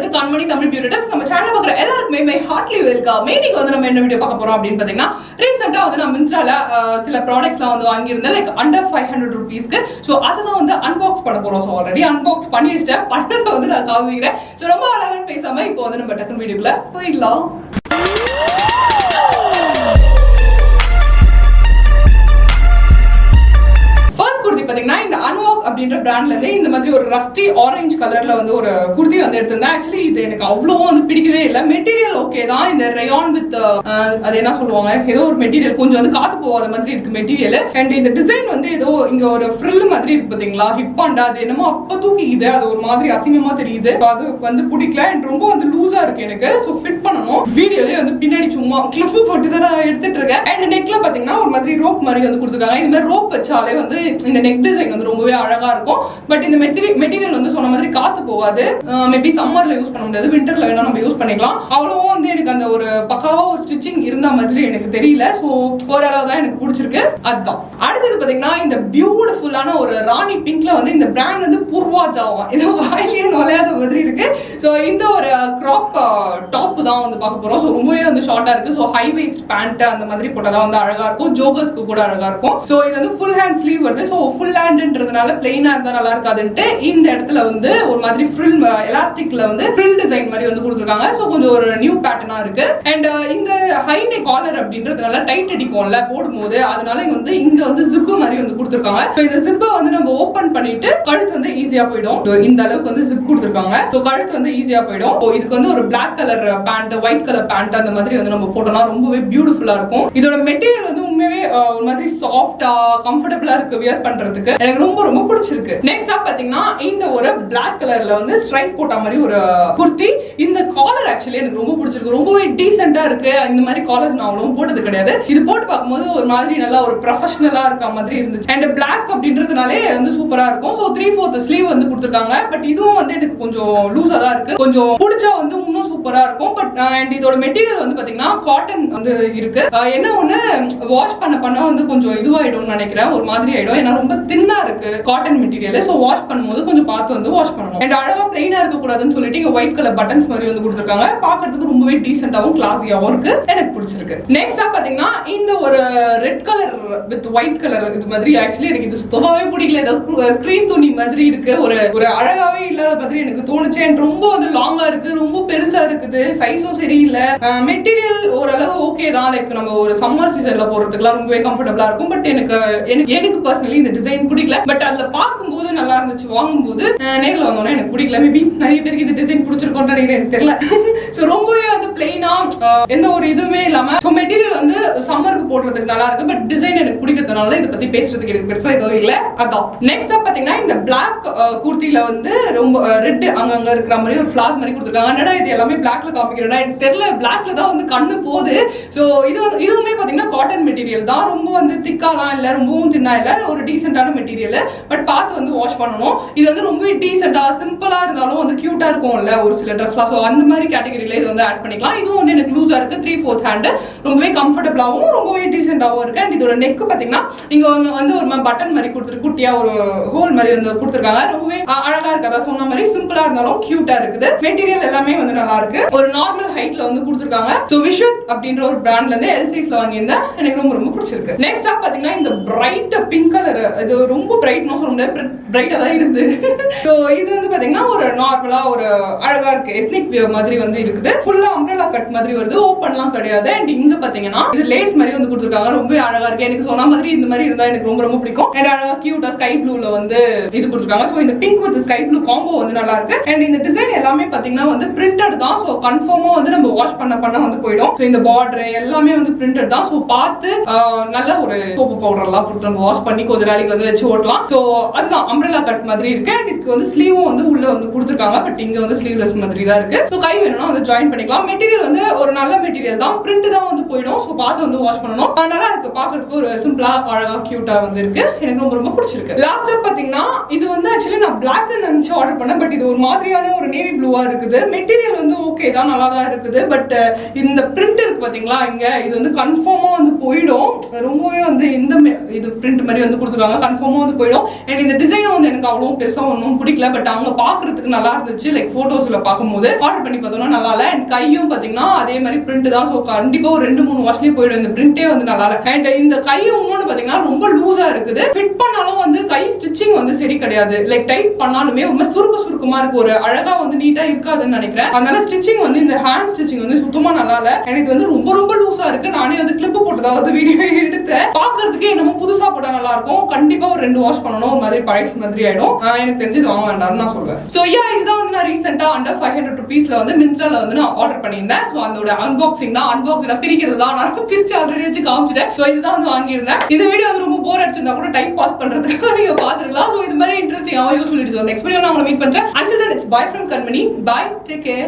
to Kanmani Tamil Beauty Tips. நம்ம channel பார்க்குற எல்லாருக்குமே மை ஹார்ட்லி வெல்கம். இன்னைக்கு வந்து நம்ம என்ன வீடியோ பார்க்க போறோம் அப்படின்னு பார்த்தீங்கன்னா, ரீசெண்டாக வந்து நான் மிந்த்ரால சில ப்ராடக்ட்ஸ்லாம் வந்து வாங்கியிருந்தேன், லைக் அண்டர் 500 rupeesக்கு. ஸோ அதை தான் வந்து அன்பாக்ஸ் பண்ண போறோம். ஸோ ஆல்ரெடி அன்பாக்ஸ் பண்ணி வச்சுட்டேன், பண்ணதை வந்து நான் காமிக்கிறேன். ஸோ ரொம்ப அழகாக பேசாம இப்போ வந்து நம்ம டக்குனு வீடியோக்குள்ள போயிடலாம். பாத்தீங்கன்னா இந்த அனோக் அப்படின்ற பிராண்ட்ல இருந்து இந்த மாதிரி ஒரு ரஸ்டி ஆரஞ்சு கலர்ல வந்து ஒரு குர்தி வந்து எடுத்திருந்தேன். ஆக்சுவலி இது எனக்கு அவ்வளவா வந்து பிடிக்கவே இல்லை. மெட்டீரியல் ஓகே தான், இந்த ரயான் வித் அது என்ன சொல்லுவாங்க, ஏதோ ஒரு மெட்டீரியல் கொஞ்சம் வந்து காத்து போகாத மாதிரி இருக்கு மெட்டீரியல். அண்ட் இந்த டிசைன் வந்து ஏதோ இங்க ஒரு ஃப்ரில் மாதிரி இருக்கு பாத்தீங்களா, ஹிப்பாண்டா, அது என்னமோ அப்ப தூக்கிக்குது, அது ஒரு மாதிரி அசிங்கமா தெரியுது. அது வந்து பிடிக்கல அண்ட் ரொம்ப வந்து லூஸா இருக்கு எனக்கு. ஸோ ஃபிட் பண்ணணும். வீடியோலயே வந்து பின்னாடி சும்மா கிளிப்பு போட்டு தான் நான் எடுத்துட்டு இருக்கேன். அண்ட் நெக்ல பாத்தீங்கன்னா ஒரு மாதிரி ரோப் மாதிரி வந்து கொடுத்துருக்காங்க. இந்த மாதிரி ரோப் வச்சாலே வந்து இந்த நெக் டிசைன் வந்து ரொம்பவே அழகா இருக்கும். பட் இந்த மெட்டீரியல் வந்து சொன்ன மாதிரி காத்து போகாது. மேபி சம்மர்ல யூஸ் பண்ண முடியாது, விண்டர்ல வேணா நம்ம யூஸ் பண்ணிக்கலாம். அவ்வளவோ வந்து எனக்கு அந்த ஒரு பக்காவா ஒரு ஸ்டிச்சிங் இருந்த மாதிரி எனக்கு தெரியல. சோ ஓரளவு தான் எனக்கு பிடிச்சிருக்கு. அதுதான். அடுத்தது பாத்தீங்கன்னா இந்த பியூட்டிஃபுல்லான ஒரு ராணி பிங்க்ல வந்து இந்த பிராண்ட் வந்து பூர்வா ஜாவா, இது வாயிலே நுழையாத மாதிரி இருக்கு. சோ இந்த ஒரு கிராப் டாப் தான் வந்து பார்க்க போறோம். சோ ரொம்பவே வந்து ஷார்ட்டா இருக்கு. சோ ஹை வேஸ்ட் பேண்ட் அந்த மாதிரி போட்டா வந்து அழகா இருக்கும். ஜோகர்ஸ்க்கு கூட அழகா இருக்கும். சோ இது வந்து ஃபுல் ஹேண்ட் ஸ்லீவ் வருது. சோ ஃபுல் ஹேண்ட்ன்றதுனால பிளைனா இருந்தா நல்லா இருக்காதுன்ட்டு இந்த இடத்துல வந்து ஒரு மாதிரி ஃப்ரில் எலாஸ்டிக்ல வந்து ஃப்ரில் டிசைன் மாதிரி வந்து கொடுத்துருக்காங்க. சோ கொஞ்சம் ஒரு நியூ பேட்டர்னா இருக்கு. அண்ட் இந்த ஹை நெக் காலர் அப்படின்றதுனால டைட் அடிக்கும்ல போடும்போது, அதனால வந்து இங்க வந்து ஜிப் மாதிரி வந்து கொடுத்துருக்காங்க. சோ இந்த ஜிப்பை வந்து நம்ம ஓபன் பண்ணிட்டு கழுத்து வந்து ஈஸியா போயிடும். இந்த அளவுக்கு வந்து ஜிப் கொடுத்துருக்காங்க. சோ கழுத்து வந்து ஈஸியா போயிடும். இதுக்கு வந்து ஒரு black colour pant, white colour pant அந்த மாதிரி வந்து நம்ம போட்டோம்னா ரொம்பவே பியூட்டிஃபுல்லா இருக்கும். இதோட மெட்டீரியல் வந்து உண்மையாவே ஒரு மாதிரி சாஃப்டா கம்ஃபர்டபுளா இருக்கு வியர் பண்றதுக்கு. எனக்கு ரொம்ப ரொம்ப பிடிச்சிருக்கு. நெக்ஸ்ட் பாத்தீங்கன்னா இந்த ஒரு பிளாக் கலர்ல வந்து ஸ்ட்ரைப் போட்ட மாதிரி ஒரு குர்த்தி. இந்த காலர் ஆக்சுவலி எனக்கு ரொம்ப பிடிச்சிருக்கு. ரொம்பவே டீசென்ட்டா இருக்கு. இந்த மாதிரி காலர்ஸ் நான் அவ்வளவு போட்டது கிடையாது. இது போட்டு பார்க்கும்போது ஒரு மாதிரி நல்லா ஒரு ப்ரொஃபஷனலா இருக்க மாதிரி இருந்துச்சு. அண்ட் பிளாக் அப்படின்றதுனாலே வந்து சூப்பரா இருக்கும். ஸோ 3/4 ஸ்லீவ் வந்து கொடுத்துருக்காங்க. பட் இதுவும் வந்து எனக்கு கொஞ்சம் லூஸா தான் இருக்கு. கொஞ்சம் பிடிச்சா வந்து இன்னும் சூப்பரா இருக்கும். பட் அண்ட் இதோட மெட்டீரியல் வந்து பாத்தீங்கன்னா காட்டன் வந்து இருக்கு. என்ன ஒண்ணு, வாஷ் பண்ண வந்து கொஞ்சம் இதுவாயிடும் நினைக்கிறேன், ஒரு மாதிரி ஆயிடும். ஏன்னா ரொம்ப தின்னா இருக்கு காட்டன் மெட்டீரியல். சோ வாஷ் பண்ணும்போது கொஞ்சம் பார்த்து வந்து வாஷ் பண்ணணும். அண்ட் அழகா பிளைனா இருக்க கூடாதுன்னு சொல்லிட்டு இங்க ஒயிட் கலர் பட்டன்ஸ் மாதிரி வந்து கொடுத்துருக்காங்க. பார்க்கிறதுக்கு ரொம்பவே டீசென்ட்டாவும் கிளாஸியாவும் இருக்கு. எனக்கு பிடிச்சிருக்கு. நெக்ஸ்ட் பாத்தீங்கன்னா இந்த ஒரு red colour with white colour இது மாதிரி ஆக்சுவலி எனக்கு இது சுத்தமாவே பிடிக்கல. இந்த ஸ்கிரீன் துணி மாதிரி இருக்கு. ஒரு அழகாவே இல்லாத மாதிரி எனக்கு தோணுச்சு. அண்ட் ரொம்ப வந்து லாங்கா இருக்கு, ரொம்ப பெருசா இருக்குது, சைஸும் சரியில்லை. மெட்டீரியல் ஓரளவு ஓகே தான், லைக் நம்ம ஒரு சம்மர் சீசன்ல போறதுக்குலாம் ரொம்பவே கம்ஃபர்டபுளா இருக்கும். பட் எனக்கு பர்சனலி இந்த டிசைன் பிடிக்கல. பட் அதுல பார்க்கும்போது நல்லா இருந்துச்சு, வாங்கும்போது நேரில் வந்தோன்னா எனக்கு பிடிக்கல. மேபி நிறைய பேருக்கு இந்த டிசைன் பிடிச்சிருக்கோன்னு நினைக்கிறேன், எனக்கு தெரியல. ஸோ ரொம்பவே வந்து பிளைனா எந்த ஒரு இதுவுமே இல்லாம ஸோ மெட்டீரியல் வந்து சம்மருக்கு போடுறதுக்கு நல்லா இருக்கு. பட் டிசைன் எனக்கு பிடிக்கிறதுனால இதை பத்தி பேசுறதுக்கு எனக்கு பெருசா எதுவும் இல்லை. அதான். நெக்ஸ்ட் பாத்தீங்கன்னா இந்த பிளாக் குர்த்தில வந்து ரொம்ப ரெட் அங்கங்க இருக்கிற மாதிரி ஒரு ஃபிளாஸ் மாதிரி கொடுத்துருக்காங்க. என்னடா இது எல்லாமே பிளாக்ல காமிக்கிறேன்னா எனக்கு தெரியல, பிளாக்ல தான் வந்து கண்ணு போகுது. ஸோ இதுவுமே பாத்தீங்கன்னா காட்டன் மெட்டீரியல் தான். ரொம்ப வந்து திக்காலாம் இல்லை, ரொம்பவும் தின்னா இல்லை, ஒரு டீசென்டான மெட்டீரியல். பட் பார்த்து வந்து வாஷ் பண்ணணும். இது வந்து ரொம்ப டீசென்ட்டா சிம்பிளா இருந்தாலும் வந்து கியூட்டா இருக்கும்ல ஒரு சில ட்ரெஸ்லாம். ஸோ அந்த மாதிரி கேட்டகரியில இது வந்து ஆட் பண்ணிக்கலாம். இதுவும் வந்து எனக்கு லூஸா இருக்கு, 3/4 ஹேண்ட், ரொம்பவே கம்ஃபர்டபுளாகவும் ரொம்பவே டீசென்ட்டாகவும் இருக்கு. அண்ட் இதோட நெக் பாத்தீங்கன்னா இங்க வந்து ஒரு பட்டன் மாதிரி கொடுத்துருக்கு, குட்டியா ஒரு ஹோல் மாதிரி வந்து கொடுத்துருக்காங்க. ரொம்பவே அழகா இருக்கு. அதான் சொன்ன மாதிரி சிம்பிளா இருந்தாலும் கியூட்டா இருக்குது. மெட்டீரியல் எல்லாமே வந்து நல்லா இருக்கு. ஒரு நார்மல் ஹைட்ல வந்து கொடுத்துருக்காங்க. ஸோ விஷுத் அப்படின்ற ஒரு பிராண்ட்ல இருந்து எல்சைஸ்ல வாங்கியிருந்தேன். எனக்கு ரொம்ப ரொம்ப பிடிச்சிருக்கு. நெக்ஸ்ட் பாத்தீங்கன்னா இந்த பிரைட் பிங்க் கலர், இது ரொம்ப பிரைட்னு சொல்ல முடியாது, பிரைட்டா தான் இருக்குது. சோ இது வந்து பாத்தீங்கன்னா ஒரு நார்மலா ஒரு அழகா இருக்கு, எத்னிக் வியர் மாதிரி வந்து இருக்குது. ஃபுல்லா அம்ப்ரெல்லா கட் மாதிரி வருது, ஓப்பன்லாம் கிடையாது. அண்ட் இங்க பாத்தீங்கன்னா இது லேஸ் மாதிரி வந்து கொடுத்துருக்காங்க. ரொம்ப அழகா இருக்கு. எனக்கு சொன்ன மாதிரி இந்த மாதிரி இருந்தா எனக்கு ரொம்ப ரொம்ப பிடிக்கும். அண்ட் அழகா கியூட்டா ஸ்கை ப்ளூல வந்து இது கொடுத்துருக்காங்க. சோ இந்த pink with sky blue combo வந்து நல்லா இருக்கு. அண்ட் இந்த டிசைன் எல்லாமே பாத்தீங்கன்னா வந்து பிரிண்டட் தான். சோ கன்ஃபார்மா வந்து நம்ம வாஷ் பண்ண வந்து போயிடும். சோ இந்த பார்டர் எல்லாமே வந்து பிரிண்டட் தான். சோ பார்த்து நல்ல ஒரு சோப்பு பவுடர் எல்லாம் போட்டு நம்ம வாஷ் பண்ணி கொஞ்ச நாளைக்கு வந்து வச்சு ஓட்டலாம். சோ அதுதான் அம்ப்ரெல்லா கட் மாதிரி இருக்கு. அண்ட் இதுக்கு வந்து ஸ்லீவும் வந்து உள்ள வந்து கொடுத்துருக்காங்க. பட் இங்க வந்து ஸ்லீவ்லெஸ் மாதிரி தான் இருக்கு. சோ கை வேணும்னா வந்து ஜாயின் பண்ணிக்கலாம். மெட்டீரியல் வந்து ஒரு நல்ல மெட்டீரியல் தான், பிரிண்ட் தான் வந்து போயிடும். சோ பார்த்து வந்து வாஷ் பண்ணணும். நல்லா இருக்கு, பார்க்கிறதுக்கு ஒரு சிம்பிளா அழகா கியூட்டா வந்து இருக்கு. எனக்கு ரொம்ப ரொம்ப பிடிச்சிருக்கு. லாஸ்ட் பாத்தீங்கன்னா இது வந்து ஆக்சுவலி நான் பிளாக் நினைச்சு ஆர்டர் பண்ணேன். பட் இது ஒரு மாதிரியான ஒரு நேவி ப்ளூவா இருக்குது. மெட்டீரியல் வந்து ஓகே தான், நல்லா தான் இருக்குது. பட் இந்த பிரிண்ட் இருக்கு பாத்தீங்களா, இங்க இது வந்து கன்ஃபார்மா வந்து போயிடும். போயிடும். ரொம்பவே வந்து இந்த இது பிரிண்ட் மாதிரி வந்து கொடுத்துருக்காங்க, கன்ஃபார்மா வந்து போயிடும். அண்ட் இந்த டிசைன் வந்து எனக்கு அவ்வளோ பெருசா ஒன்றும் பிடிக்கல, பட் அவங்க பாக்குறதுக்கு நல்லா இருந்துச்சு. லைக் போட்டோஸ்ல பார்க்கும்போது ஆர்டர் பண்ணி பார்த்தோம்னா நல்லா இல்ல. அண்ட் கையும் பாத்தீங்கன்னா அதே மாதிரி பிரிண்ட் தான். ஸோ கண்டிப்பா ஒரு 2-3 வாஷ்லயே போயிடும். இந்த பிரிண்டே வந்து நல்லா இல்ல. அண்ட் இந்த கையும் இன்னொன்னு பாத்தீங்கன்னா ரொம்ப லூஸா இருக்குது. ஃபிட் பண்ணாலும் வந்து கை ஸ்டிச்சிங் வந்து சரி கிடையாது. லைக் டைட் பண்ணாலுமே ரொம்ப சுருக்கமா இருக்கு, ஒரு அழகா வந்து நீட்டா இருக்காதுன்னு நினைக்கிறேன். அதனால ஸ்டிச்சிங் வந்து இந்த ஹேண்ட் ஸ்டிச்சிங் வந்து சுத்தமா நல்லா இல்ல. எனக்கு வந்து ரொம்ப லூஸா இருக்கு. நானே வந்து கிளிப் போட்டுதான் வந்து வீடியோ எடுத்தேன். பாக்குறதுக்கே என்னமோ புதுசா போட்டா நல்லா இருக்கும். கண்டிப்பா ஒரு 2 வாஷ் பண்ணணும், ஒரு மாதிரி பழைய மாதிரி ஆயிடும். எனக்கு தெரிஞ்சு வாங்க வேண்டாம்னு நான் சொல்றேன். சோ இதுதான் வந்து நான் ரீசெண்டா அண்டர் 500 rupeesல வந்து மிந்த்ரால வந்து நான் ஆர்டர் பண்ணியிருந்தேன். சோ அதோட அன்பாக்சிங் பிரிக்கிறது தான். நான் பிரிச்சு ஆல்ரெடி வச்சு காமிச்சிட்டேன். சோ இதுதான் வந்து வாங்கியிருந்தேன். இந்த வீடியோ வந்து ரொம்ப போர் அடிச்சிருந்தா கூட டைம் பாஸ் பண்றதுக்கு நீங்க பாத்துக்கலாம். சோ இது மாதிரி இன்ட்ரெஸ்டிங்காக யூஸ்ஃபுல் வீடியோஸ் நெக்ஸ்ட் வீடியோ நான் உங்களை மீட் பண்றேன். Until then, it's bye from Kanmani. Bye. Take care.